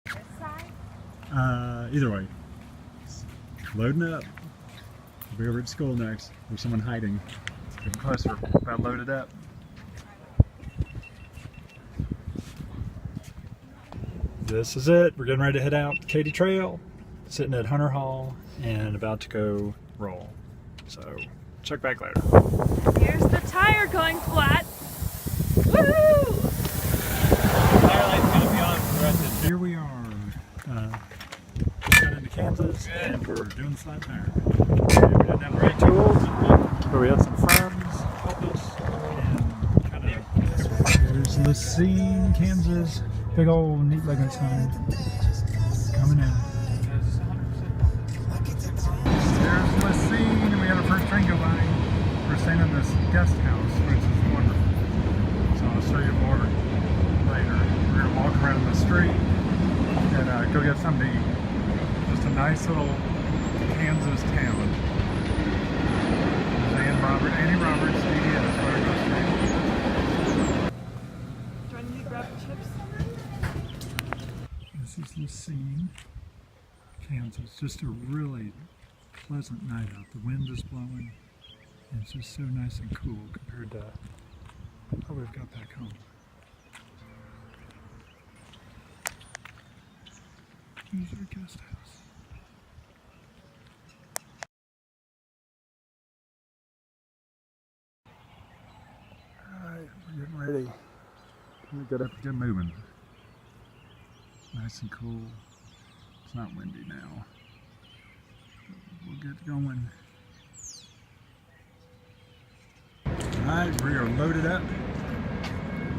This side? Either way. Loading up. We'll be over at school next. There's someone hiding. Getting closer. About loaded up. This is it. We're getting ready to head out to Katy Trail. Sitting at Hunter Hall and about to go roll. So check back later. Here's the tire going flat. Woohoo! Tire light's gonna be on for the rest of the Here we are. Got into Kansas and we're doing the flat tire. We didn't have great tools, but we had some friends help us. And kind of here's Lacine, Kansas. Big old neat looking sign coming in. There's Lacine, and we had our first train go by. We're staying in this guest house, which is wonderful. So I'll show you more later. We're gonna walk around the street and go get something to eat. Just a nice little Kansas town. There's Annie Roberts, ADS, right across the street. Do I need to grab the chips? This is Lacine, Kansas. Just a really pleasant night out. The wind is blowing, and it's just so nice and cool compared to what we've got back home. Here's our guest house. Alright, we're getting ready. I'm gonna get up and get moving. Nice and cool. It's not windy now. We'll get going. Alright, we are loaded up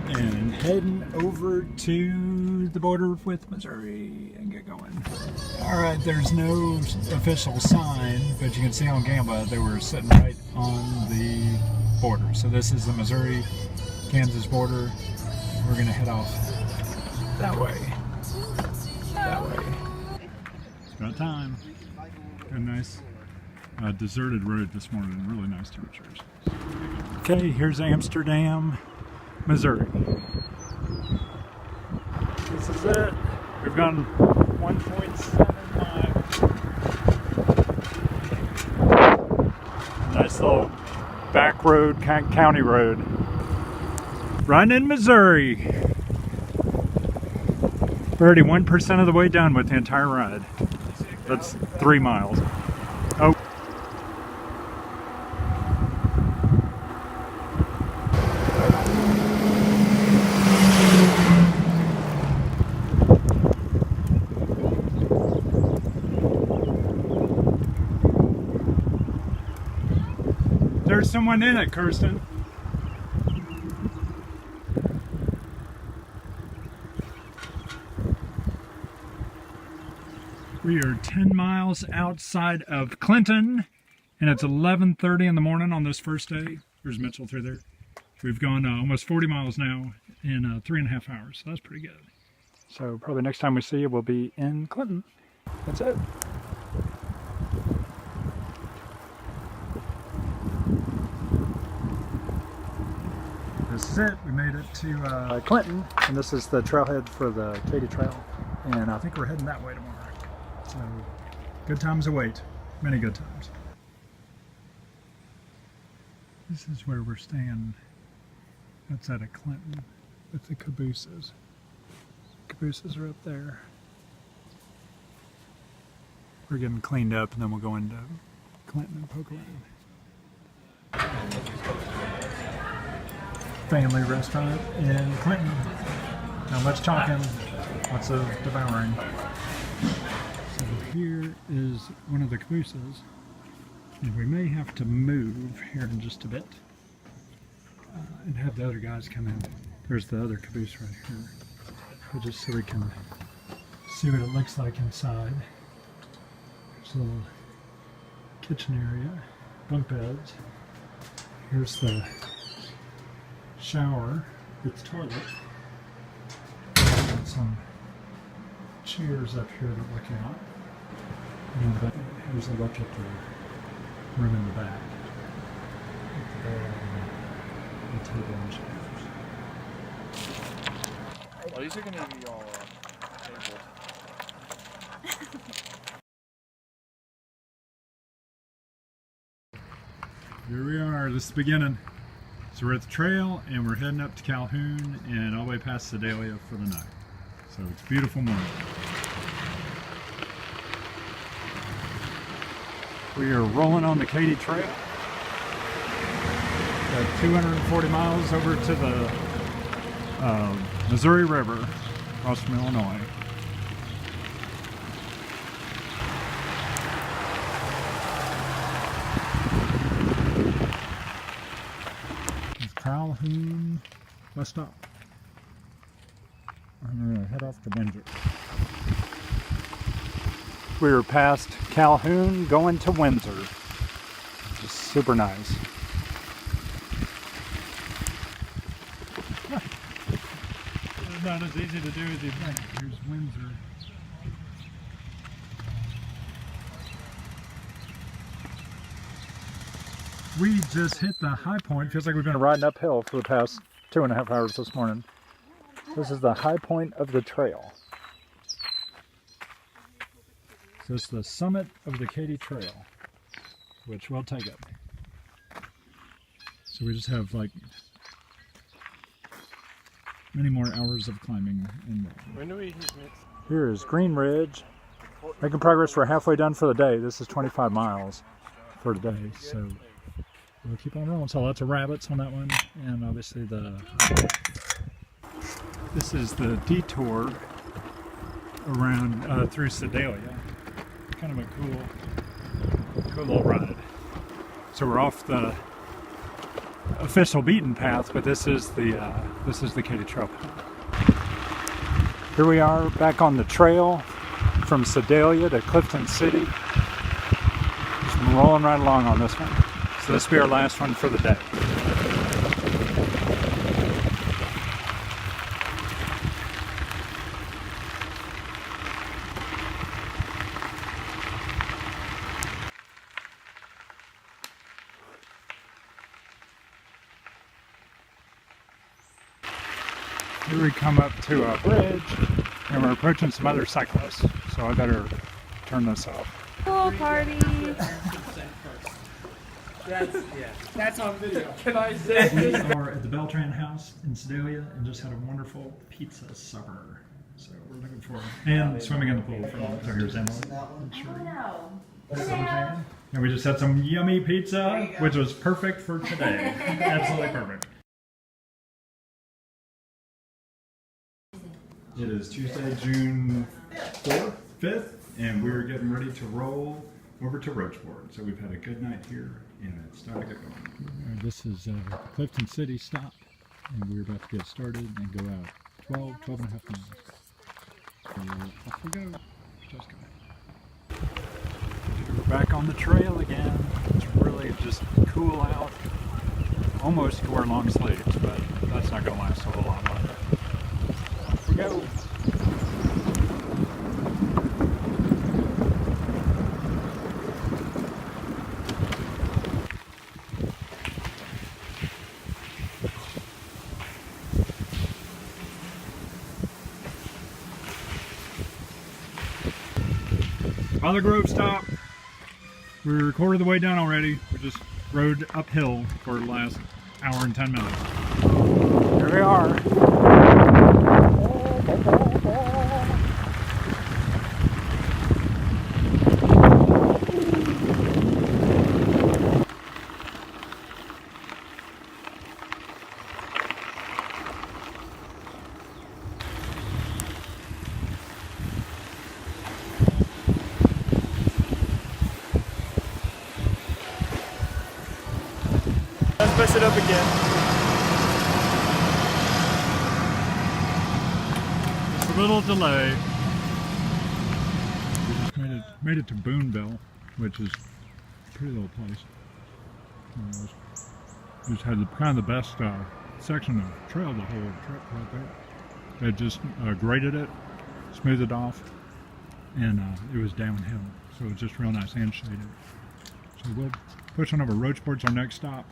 and heading over to the border with Missouri and get going. Alright, there's no official sign, but you can see on Gamba they were sitting right on the border. So this is the Missouri-Kansas border. We're going to head off that way. That way. It's about time. Got a nice deserted road this morning, really nice temperatures. Okay, here's Amsterdam, Missouri. This is it. We've gone 1.7 miles. Nice little back road, county road. Riding in Missouri. We're already 1% of the way done with the entire ride. That's 3 miles. Oh. There's someone in it, Kirsten. We are 10 miles outside of Clinton, and it's 11:30 in the morning on this first day. There's Mitchell through there. We've gone almost 40 miles now in 3.5 hours, so that's pretty good. So probably next time we see you, we'll be in Clinton. That's it. This is it. We made it to Clinton, and this is the trailhead for the Katy Trail, and I think we're heading that way tomorrow. So, good times await. Many good times. This is where we're staying. That's out of Clinton with the cabooses. Cabooses are up there. We're getting cleaned up and then we'll go into Clinton and poke around. Family restaurant in Clinton. Not much talking, lots of devouring. So here is one of the cabooses, and we may have to move here in just a bit and have the other guys come in. There's the other caboose right here, but just so we can see what it looks like inside. There's a little kitchen area, bunk beds. Here's the shower with the toilet, and some chairs up here to look out. And here's a look at the room in the back. The table and chairs. Oh, these are going to be all tables. Here we are, this is the beginning. So we're at the trail and we're heading up to Calhoun and all the way past Sedalia for the night. So it's a beautiful morning. We are rolling on the Katy Trail. Got 240 miles over to the Missouri River across from Illinois. Calhoun bus stop. I'm going to head off to Windsor. We were past Calhoun going to Windsor. Just super nice. It's not as easy to do as you think. Here's Windsor. We just hit the high point. Feels like we've been riding uphill for the past 2.5 hours this morning. This is the high point of the trail. So it's the summit of the Katy Trail, which we'll take it. So we just have like many more hours of climbing. When do we hit next? Here is Green Ridge. Making progress. We're halfway done for the day. This is 25 miles for the day. So we'll keep on rolling. So lots of rabbits on that one, and obviously this is the detour around through Sedalia. Kind of a cool little ride. So we're off the official beaten path, but this is the Katy Trail. Here we are back on the trail from Sedalia to Clifton City. Just rolling right along on this one. So this will be our last one for the day. Here we come up to a bridge and we're approaching some other cyclists, so I better turn this off. Pool party! That's on video. Can I say? We are at the Beltran House in Sedalia and just had a wonderful pizza supper. So we're looking forward. And swimming in the pool for so here's Emily. And we just had some yummy pizza, which was perfect for today. Absolutely perfect. It is Tuesday, June 5th, and we're getting ready to roll over to Roachport. So we've had a good night here, and it's time to get going. This is Clifton City stop, and we're about to get started and go out 12 and a half miles. So off we go. Just go. We're back on the trail again. It's really just cool out. Almost to wear long sleeves, but that's not going to last a whole lot longer. Off we go. Mother Grove stop. We're a quarter of the way down already. We just rode uphill for the last hour and 10 minutes. Here we are. Let's mess it up again. Just a little delay. We just made it to Boonville, which is a pretty little place. Just had kind of the best section of trail the whole trip right there. They just graded it, smoothed it off, and it was downhill. So it was just real nice and shaded. So we'll push on over Roachport's our next stop.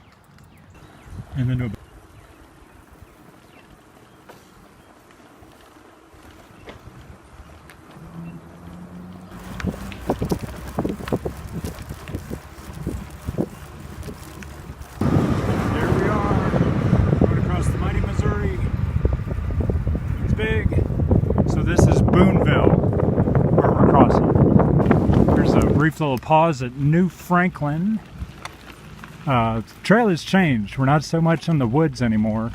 And then brief little pause at New Franklin. The trail has changed. We're not so much in the woods anymore.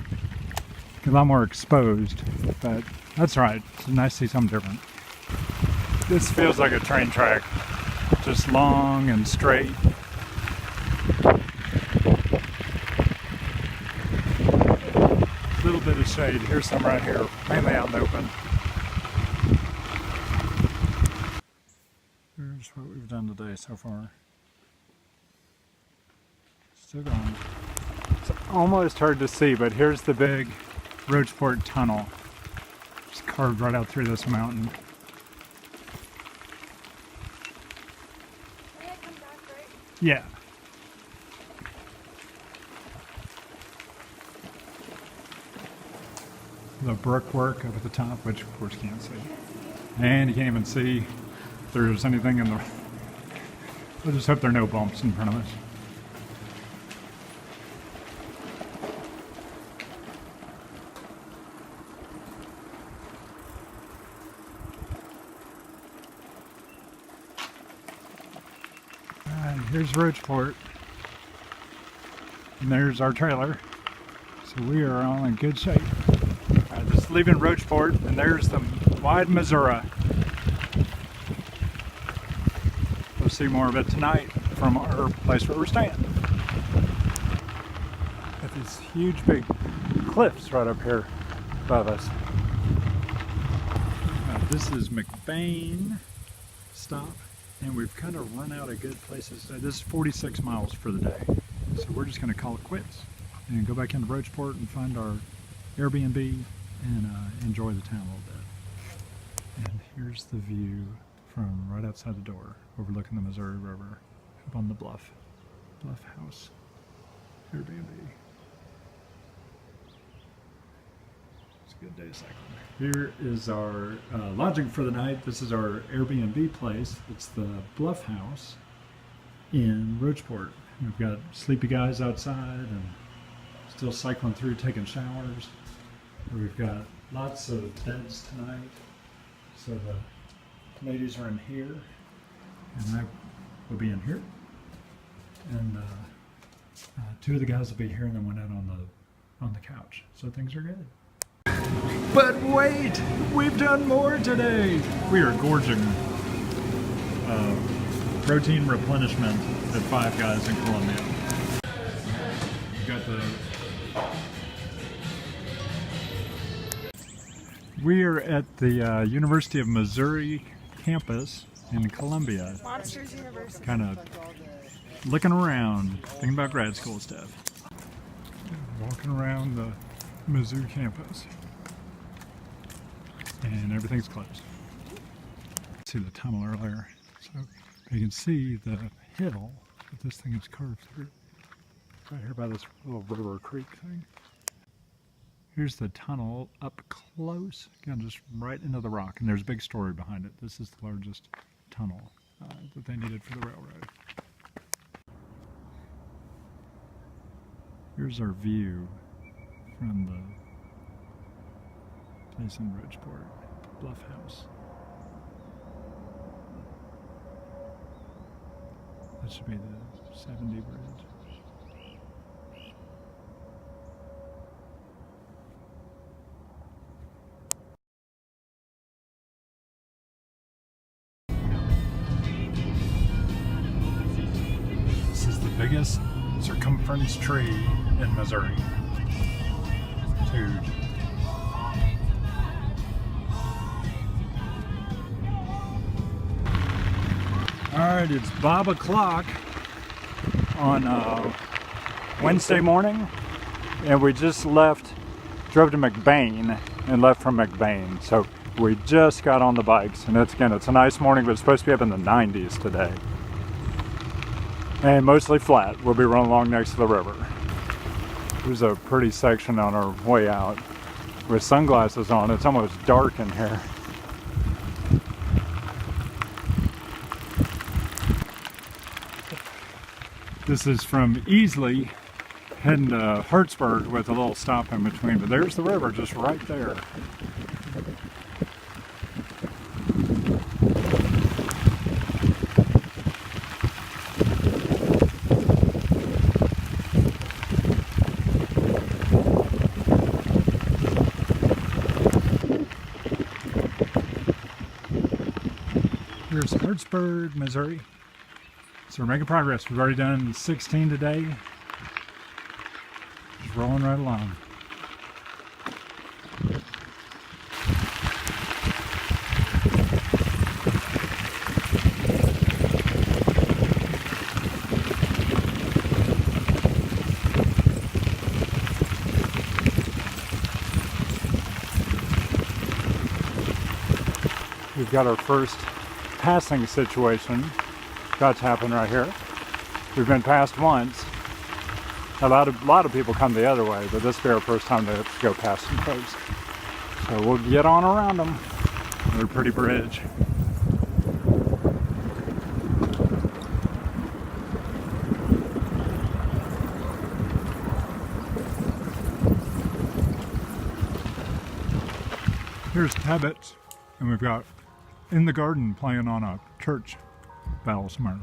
A lot more exposed, but that's right. It's nice to see something different. This feels like a train track. Just long and straight. A little bit of shade. Here's some right here, mainly out in the open. Here's what we've done today so far. Still going. It's almost hard to see, but here's the big Rocheport Tunnel. It's carved right out through this mountain. Yeah. The brickwork up at the top, which of course you can't see. And you can't even see if there's anything in the... I just hope there are no bumps in front of us. Here's Rocheport, and there's our trailer, so we are all in good shape. Just leaving Rocheport, and there's the wide Missouri. We'll see more of it tonight from our place where we're staying. Got these huge big cliffs right up here above us. This is McBain stop. And we've kind of run out of good places. This is 46 miles for the day. So we're just going to call it quits and go back into Rocheport and find our Airbnb and enjoy the town a little bit. And here's the view from right outside the door, overlooking the Missouri River, up on the bluff house, Airbnb. It's a good day cycling. Here is our lodging for the night. This is our Airbnb place. It's the Bluff House in Rocheport. We've got sleepy guys outside and still cycling through, taking showers. We've got lots of beds tonight. So the ladies are in here, and I will be in here. And two of the guys will be here, and then one out on the couch. So things are good. But wait, we've done more today. We are gorging protein replenishment at Five Guys in Columbia. We are at the University of Missouri campus in Columbia. Monsters University. Kind of looking around, thinking about grad school stuff. Walking around the Mizzou campus. And everything's closed. See the tunnel earlier, so you can see the hill that this thing is carved through. Right here by this little river creek thing. Here's the tunnel up close, again just right into the rock, and there's a big story behind it. This is the largest tunnel that they needed for the railroad. Here's our view from the place in Rocheport, Bluff House. That should be the 70 bridge. This is the biggest circumference tree in Missouri. It's huge. Alright, it's Bob o'clock on Wednesday morning, and we just drove to McBain and left from McBain. So we just got on the bikes, and it's a nice morning, but it's supposed to be up in the 90s today. And mostly flat. We'll be running along next to the river. There's a pretty section on our way out with sunglasses on. It's almost dark in here. This is from Easley heading to Hartsburg with a little stop in between, but there's the river just right there. Here's Hartsburg, Missouri. So we're making progress. We've already done 16 today. Just rolling right along. We've got our first passing situation about to happen right here. We've been passed once. A lot of people come the other way, but this will be our first time to go past some folks. So we'll get on around them. They're a pretty bridge. Here's Tabit, and we've got In the Garden playing on a church bell somewhere.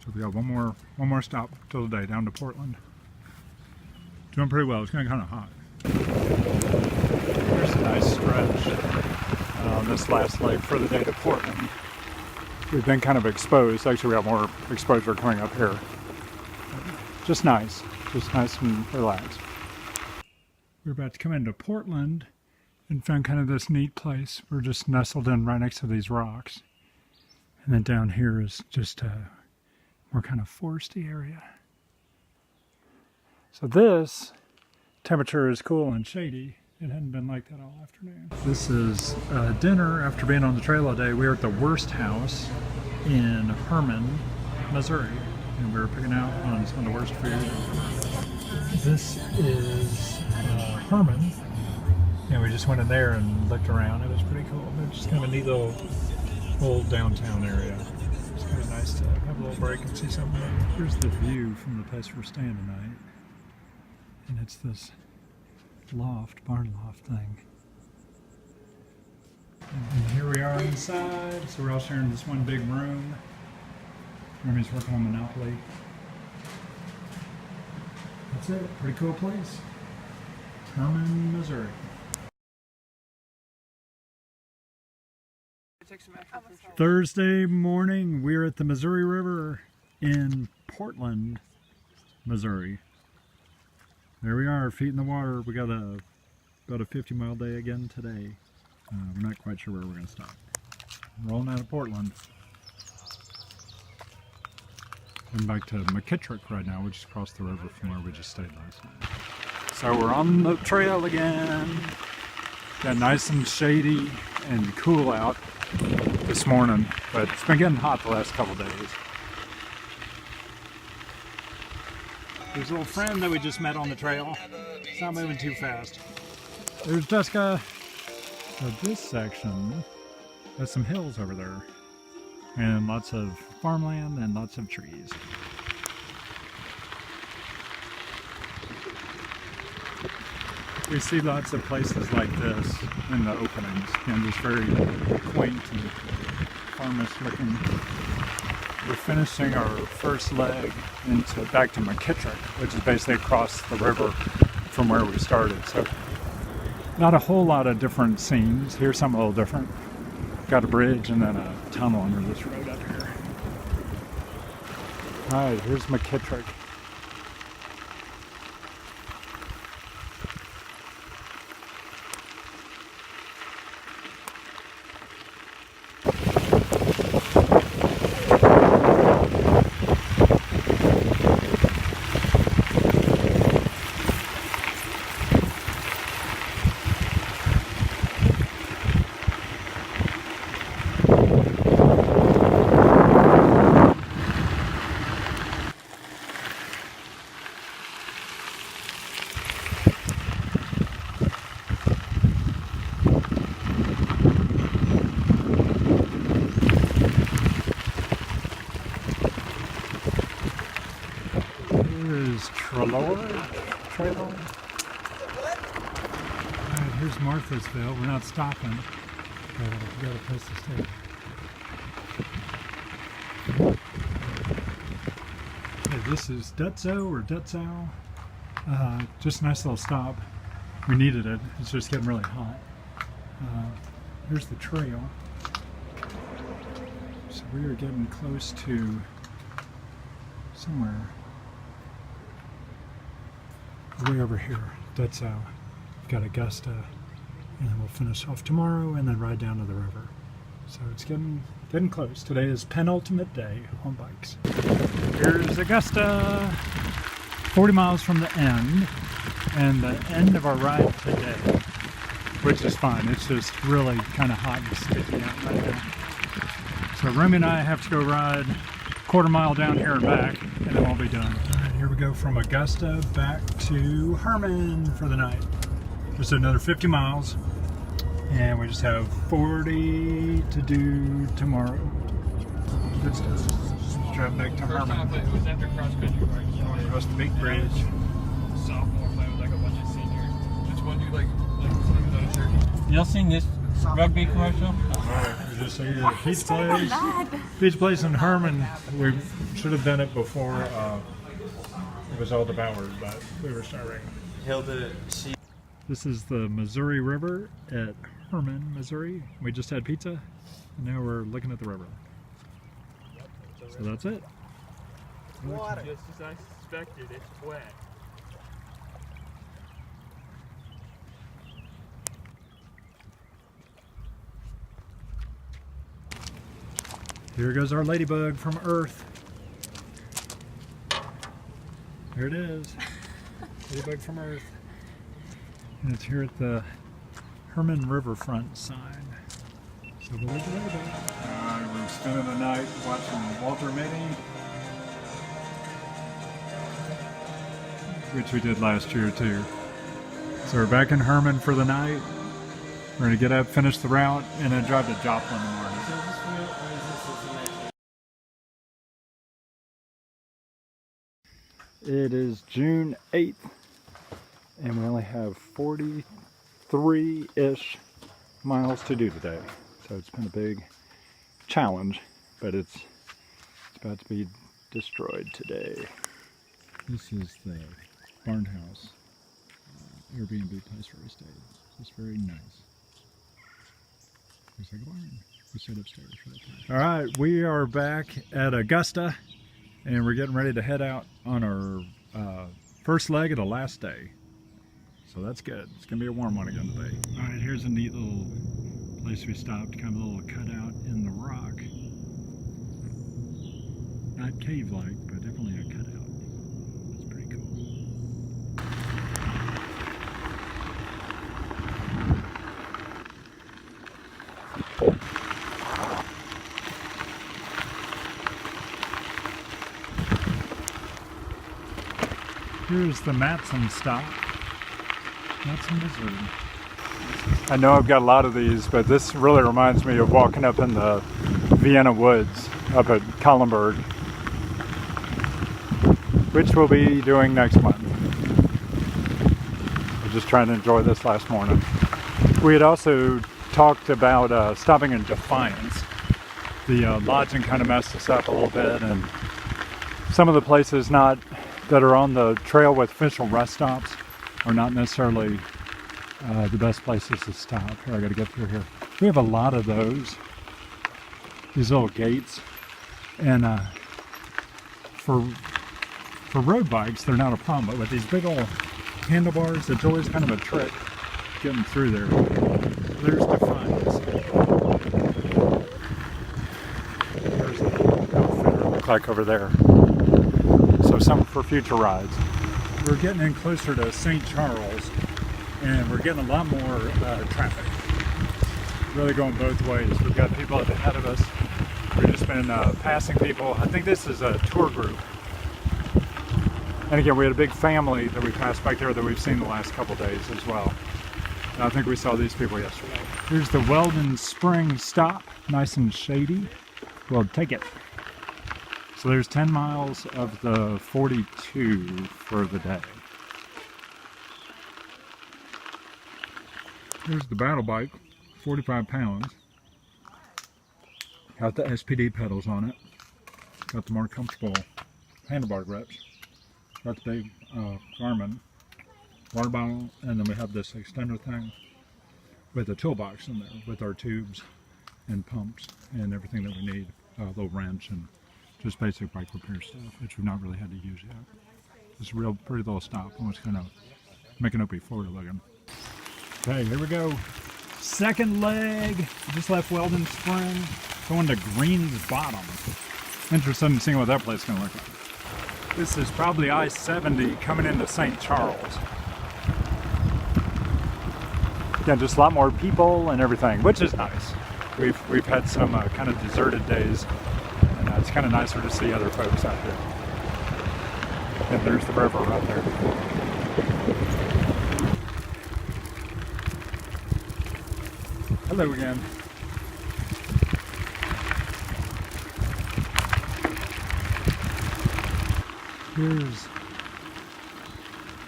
So we got one more stop till the day, down to Portland. Doing pretty well. It's getting kind of hot. Here's a nice stretch on this last leg for the day to Portland. We've been kind of exposed. Actually, we got more exposure coming up here. Just nice and relaxed. We're about to come into Portland and found kind of this neat place. We're just nestled in right next to these rocks. And then down here is just a more kind of foresty area. So this temperature is cool and shady. It hadn't been like that all afternoon. This is dinner after being on the trail all day. We were at the Worst House in Herman, Missouri. And we were picking out on some of the worst food. This is Herman. And we just went in there and looked around. It was pretty cool. It's just kind of a neat little old downtown area. It's kind of nice to have a little break and see something. Here's the view from the place we're staying tonight. And it's this barn loft thing. And here we are inside. So we're all sharing this one big room. Remy's working on Monopoly. That's it. Pretty cool place. Herman, Missouri. Thursday morning, we're at the Missouri River in Portland, Missouri. There we are, feet in the water. We got about a 50-mile day again today. We're not quite sure where we're going to stop. Rolling out of Portland. Heading back to McKittrick right now, which is across the river from where we just stayed last night. So we're on the trail again. Got nice and shady and cool out this morning, but it's been getting hot the last couple days. There's a little friend that we just met on the trail. It's not moving too fast. There's Jessica. So this section has some hills over there and lots of farmland and lots of trees. We see lots of places like this in the openings, and just very quaint and farmish looking. We're finishing our first leg back to McKittrick, which is basically across the river from where we started. So not a whole lot of different scenes. Here's something a little different. Got a bridge and then a tunnel under this road up here. All right, here's McKittrick. Trail. Alright, here's Marthasville. We're not stopping. We got a place to stay. Okay, this is Dutzow or Dutzow. Just a nice little stop. We needed it. It's just getting really hot. Here's the trail. So we are getting close to somewhere way over here. That's we've got Augusta, and then we'll finish off tomorrow and then ride down to the river. So it's getting close. Today is penultimate day on bikes. Here's Augusta, 40 miles from the end, and the end of our ride today, which is fine. It's just really kind of hot and sticky out right now. So Romy and I have to go ride a quarter mile down here and back, and then we'll be done. All right, here we go from Augusta back to Herman for the night. Just another 50 miles, and we just have 40 to do tomorrow. Good stuff. Just drive back to Herman. It was after cross country, right? Going across the big bridge. Sophomore playing with like a bunch of seniors. Which one do you like swimming on a turkey? Y'all seen this rugby commercial? We just here at Peach Place in Herman. We should have done it before it was all devoured, but we were starving. This is the Missouri River at Herman, Missouri. We just had pizza, and now we're looking at the river. So that's it. Water. Just as I suspected, it's wet. Here goes our ladybug from Earth. Here it is. Ladybug from Earth. And it's here at the Herman Riverfront sign. So the ladybug. We're spending the night watching Walter Mitty, which we did last year too. So we're back in Herman for the night. We're going to get up, finish the route, and then drive to Joplin in the morning. It is June 8th, and we only have 43-ish miles to do today. So it's been a big challenge, but it's about to be destroyed today. This is the barn house, Airbnb place where we stayed. It's very nice. Looks like a barn. We stayed upstairs for that time. All right, we are back at Augusta, and we're getting ready to head out on our first leg of the last day. So that's good. It's gonna be a warm one again today. All right, here's a neat little place we stopped, kind of a little cutout in the rock. Not cave-like, but definitely a cutout. That's pretty cool. Here's the Matson stop. Matson, Missouri. I know I've got a lot of these, but this really reminds me of walking up in the Vienna woods up at Kahlenberg, which we'll be doing next month. We're just trying to enjoy this last morning. We had also talked about stopping in Defiance. The lodging kind of messed us up a little bit, and some of the places that are on the trail with official rest stops are not necessarily the best places to stop. Here, I gotta get through here. We have a lot of these little gates, and for road bikes, they're not a problem, but with these big old handlebars, it's always kind of a trick getting through there. There's Defiance. There's the outfitter look like over there. So some for future rides. We're getting in closer to St. Charles, and we're getting a lot more traffic. Really going both ways. We've got people ahead of us. We've just been passing people. I think this is a tour group. And again, we had a big family that we passed back there that we've seen the last couple days as well. And I think we saw these people yesterday. Here's the Weldon Spring stop, nice and shady. We'll take it. So there's 10 miles of the 42 for the day. Here's the battle bike, 45 pounds. Got the SPD pedals on it. Got the more comfortable handlebar grips. Got the big Garmin water bottle, and then we have this extender thing with a toolbox in there with our tubes and pumps and everything that we need, a little wrench and just basic bike repair stuff, which we've not really had to use yet. It's a real pretty little stop, almost kind of making up Florida looking. Okay, here we go. Second leg. Just left Weldon Spring, going to Green's Bottom. Interested in seeing what that place is going to look like. This is probably I-70 coming into St. Charles. Yeah, just a lot more people and everything, which is nice. We've had some kind of deserted days, and it's kind of nicer to see other folks out there. And there's the river right there. Hello again. Here's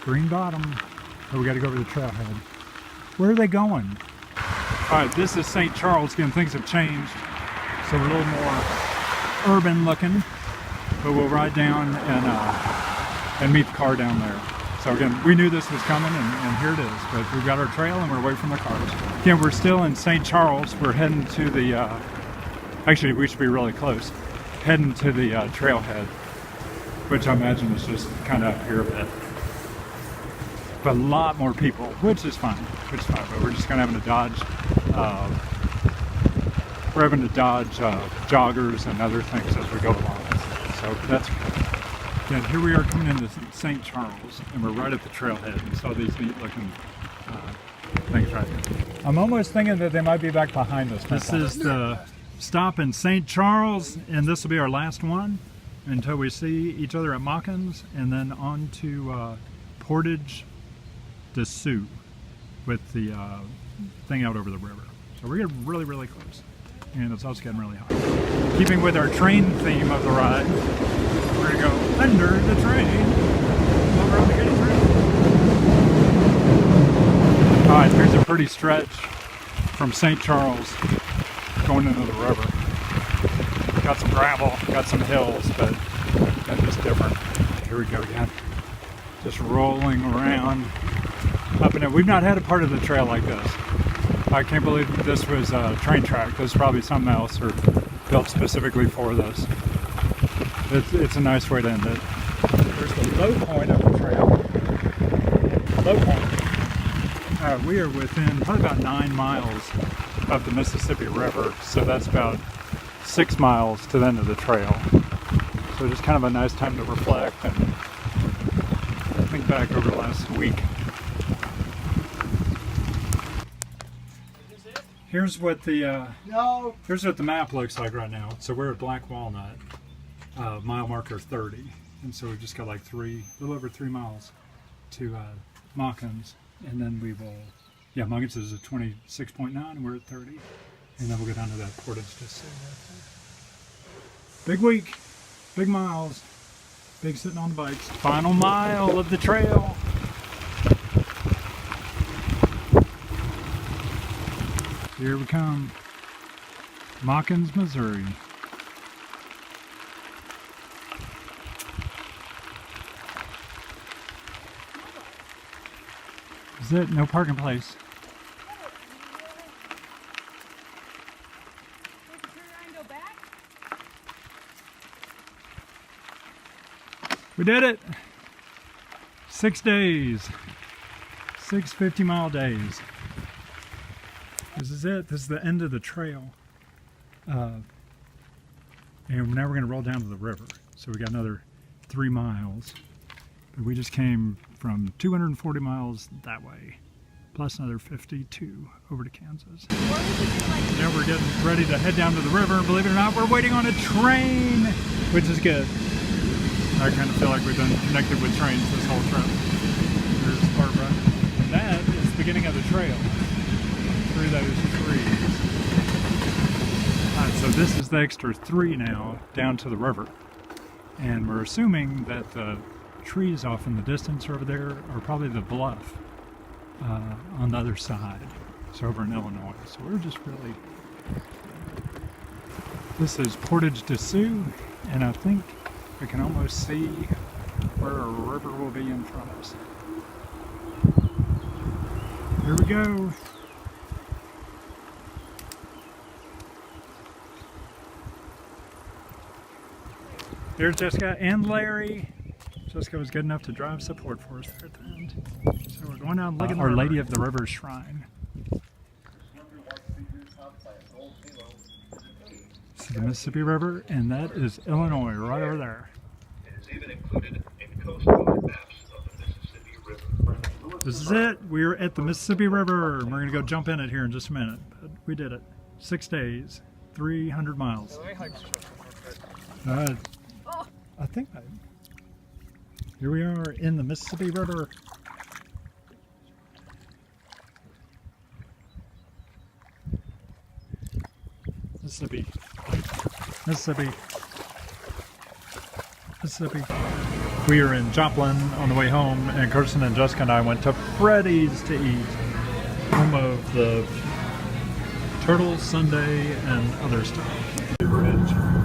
Green Bottom. Oh, we got to go over the trailhead. Where are they going? All right, this is St. Charles. Again, things have changed, so we're a little more urban looking. But we'll ride down and meet the car down there. So again, we knew this was coming, and here it is. But we've got our trail, and we're away from the cars. Again, we're still in St. Charles. We're heading to the. Actually, we should be really close. Heading to the trailhead, which I imagine is just kind of up here a bit. But a lot more people, which is fine. But we're just kind of having to dodge. We're having to dodge joggers and other things as we go along. So that's. Yeah, here we are coming into St. Charles, and we're right at the trailhead. And saw these neat-looking things right here. I'm almost thinking that they might be back behind us. This is the stop in St. Charles, and this will be our last one until we see each other at Mawkins, and then on to Portage de Sioux with the thing out over the river. So we're getting really, really close, and it's also getting really hot. Keeping with our train theme of the ride, we're gonna go under the train over on the Katy Trail. All right, here's a pretty stretch from St. Charles going into the river. Got some gravel, got some hills, but that's just different. Here we go again. Just rolling around up and down. We've not had a part of the trail like this. I can't believe this was a train track. This is probably something else or built specifically for this. It's a nice way to end it. There's the low point of the trail. Low point. We are within probably about 9 miles of the Mississippi River, so that's about 6 miles to the end of the trail. So just kind of a nice time to reflect and think back over the last week. Here's what the map looks like right now. So we're at Black Walnut, mile marker 30, and so we've just got like a little over 3 miles to Mawkins, and then we will. Yeah, Mawkins is at 26.9, and we're at 30, and then we'll go down to that Portage de Sioux. Big week, big miles, big sitting on the bikes. Final mile of the trail. Here we come, Mawkins, Missouri. Is it? No parking place. We did it! 6 days. 6 50-mile days. This is it. This is the end of the trail. And now we're going to roll down to the river. So we got another 3 miles. But we just came from 240 miles that way, plus another 52 over to Kansas. Now we're getting ready to head down to the river, and believe it or not, we're waiting on a train, which is good. I kind of feel like we've been connected with trains this whole trip. There's Barbara. And that is the beginning of the trail through those trees. Alright, so this is the extra 3 now down to the river. And we're assuming that the trees off in the distance over there are probably the bluff on the other side. So over in Illinois. So we're just really... This is Portage de Sioux, and I think we can almost see where a river will be in front of us. Here we go. There's Jessica and Larry. Jessica was good enough to drive support for us there at the end. So we're going down looking at Our Lady of the River Shrine. This is the Mississippi River, and that is Illinois right over there. It is even included in coastal maps of the Mississippi River. This is it. We're at the Mississippi River. We're going to go jump in it here in just a minute. But we did it. 6 days, 300 miles. I think here we are in the Mississippi River. Mississippi. Mississippi. Mississippi. We are in Joplin on the way home, and Kirsten and Jessica and I went to Freddy's to eat. Home of the Turtle Sundae and other stuff. Bridge.